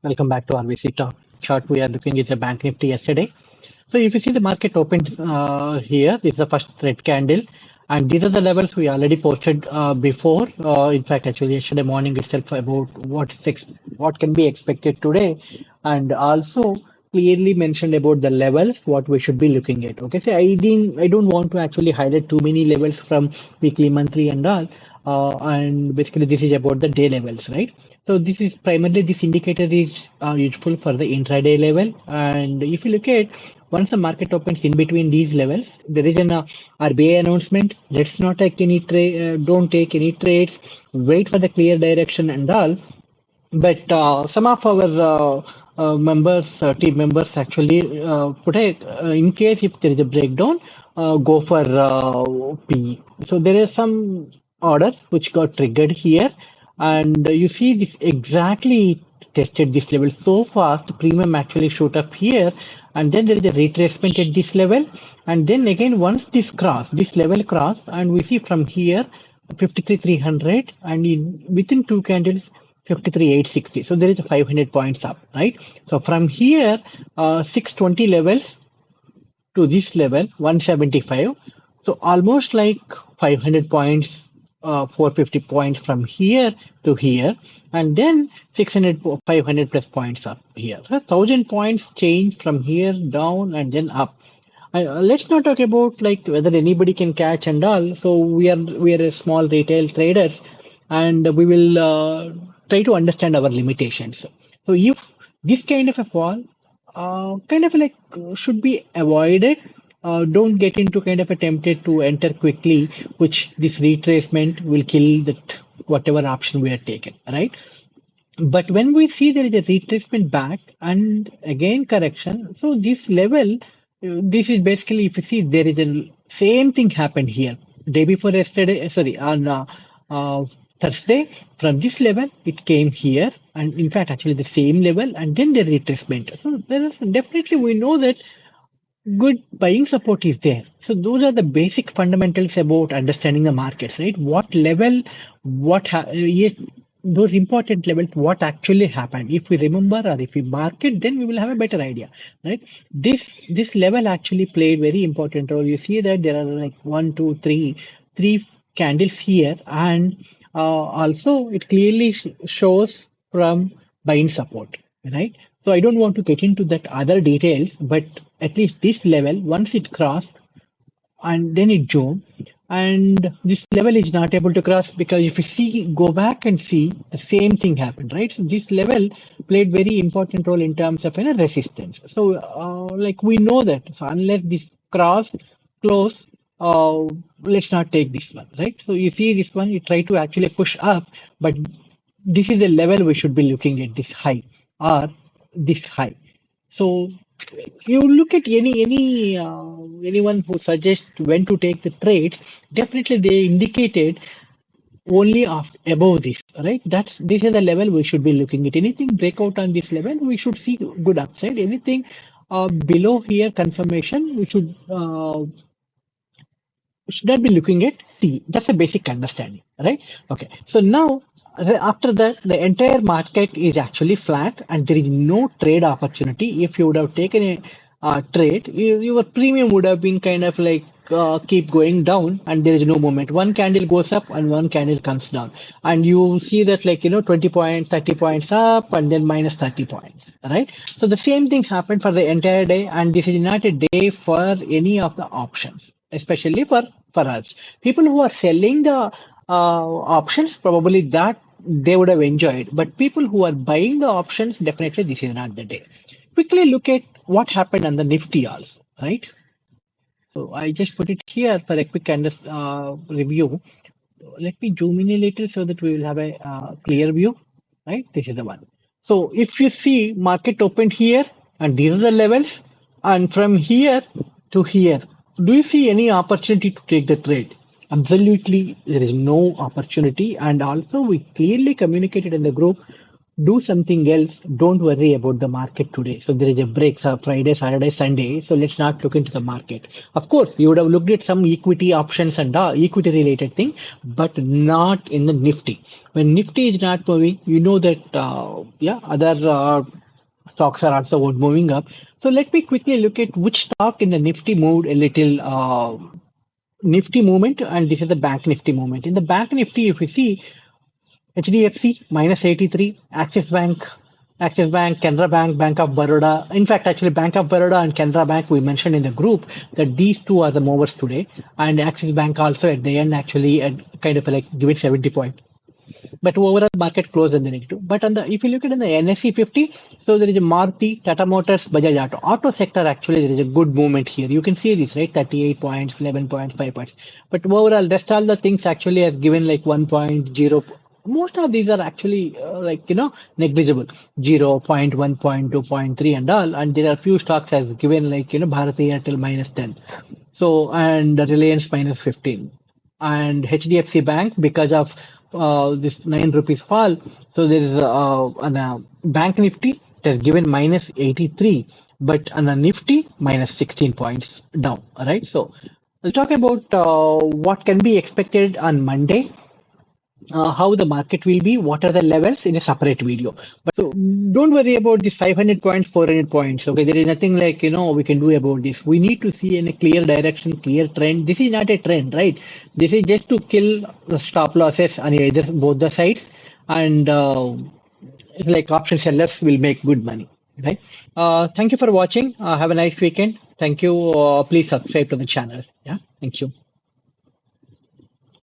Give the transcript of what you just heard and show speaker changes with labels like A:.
A: Welcome back to RVC Talk. Chart we are looking at the Bank Nifty yesterday. So if you see the market opened here, this is the first red candle, and these are the levels we already posted before. In fact, actually yesterday morning itself about what can be expected today, and also clearly mentioned about the levels what we should be looking at. Okay, so I don't want to actually highlight too many levels from weekly, monthly, and all. And basically this is about the day levels, right? So this is primarily this indicator is useful for the intraday level, and if you look at once the market opens in between these levels, there is an RBI announcement. Let's not take any trade, don't take any trades. Wait for the clear direction and all. But some of our members, team members, actually put a in case if there is a breakdown, go for PE. So there is some orders which got triggered here, and you see this exactly tested this level so fast. Premium actually shoot up here, and then there is a retracement at this level, and then again once this level cross, and we see from here 53,300, and within two candles 53,860. So there is a 500 points up, right? So from here, 620 levels to this level, 175. So almost like 500 points, 450 points from here to here, and then 600, 500 plus points up here. So 1,000 points change from here down and then up. Let's not talk about like whether anybody can catch and all. So we are a small retail traders, and we will try to understand our limitations. So if this kind of a fall, kind of like should be avoided. Don't get into kind of a tempted to enter quickly, which this retracement will kill that whatever option we are taken, right? But when we see there is a retracement back and again correction, so this level, this is basically if you see there is a same thing happened here day before yesterday, sorry, on Thursday. From this level it came here, and in fact actually the same level, and then the retracement. So there is definitely we know that good buying support is there. So those are the basic fundamentals about understanding the markets, right? What level, yes, those important levels, what actually happened. If we remember or if we mark it, then we will have a better idea, right? This level actually played very important role. You see that there are like three candles here, and also it clearly shows from buying support, right? So I don't want to get into that other details, but at least this level, once it crossed and then it zoomed, and this level is not able to cross because if you see, go back and see, the same thing happened, right? So this level played very important role in terms of resistance. So like we know that, so unless this close, let's not take this one, right? So you see this one, you try to actually push up, but this is the level we should be looking at, this high or this high. So you look at anyone who suggests when to take the trades, definitely they indicated only above this, right? This is the level we should be looking at. Anything breakout on this level, we should see good upside. Anything below here confirmation, we should not be looking at C. That's a basic understanding, right? Okay. So now after that, the entire market is actually flat and there is no trade opportunity. If you would have taken a trade, your premium would have been kind of like keep going down and there is no movement. One candle goes up and one candle comes down. And you see that like, 20 points, 30 points up and then minus 30 points, right? So the same thing happened for the entire day, and this is not a day for any of the options, especially for us. People who are selling the options, probably that they would have enjoyed. But people who are buying the options, definitely this is not the day. Quickly look at what happened on the Nifty also, right? So I just put it here for a quick review. Let me zoom in a little so that we will have a clear view, right? This is the one. So if you see market opened here and these are the levels, and from here to here, do you see any opportunity to take the trade? Absolutely, there is no opportunity. And also we clearly communicated in the group, do something else. Don't worry about the market today. So there is a break, so Friday, Saturday, Sunday. So let's not look into the market. Of course, you would have looked at some equity options and equity related thing, but not in the Nifty. When Nifty is not moving, you know that yeah, other stocks are also moving up. So let me quickly look at which stock in the Nifty moved a little Nifty movement, and this is the Bank Nifty movement. In the Bank Nifty, if you see HDFC minus 83, Axis Bank, Canara Bank, Bank of Baroda. In fact, actually, Bank of Baroda and Canara Bank, we mentioned in the group that these two are the movers today. And Axis Bank also at the end actually kind of like give it 70 points. But overall market closed in the negative. But on the if you look at in the NSE 50, so there is a Maruti, Tata Motors, Bajaj Auto. Auto sector actually there is a good movement here. You can see this, right? 38 points, 11 points, 5 points. But overall, rest all the things actually has given like 1.0. Most of these are actually negligible. 0, 0.1, 0.2, 0.3 and all. And there are few stocks has given like Bharati Airtel minus 10. So and Reliance minus 15 and HDFC Bank because of this 9 rupees fall. So there is a Bank Nifty it has given minus 83, but on a Nifty minus 16 points down. All right. So we'll talk about what can be expected on Monday. How the market will be, what are the levels in a separate video. But so don't worry about this 500 points, 400 points. Okay, there is nothing like, we can do about this. We need to see in a clear direction, clear trend. This is not a trend, right? This is just to kill the stop losses on either both the sides. And it's like option sellers will make good money, right? Thank you for watching. Have a nice weekend. Thank you. Please subscribe to the channel. Yeah, thank you.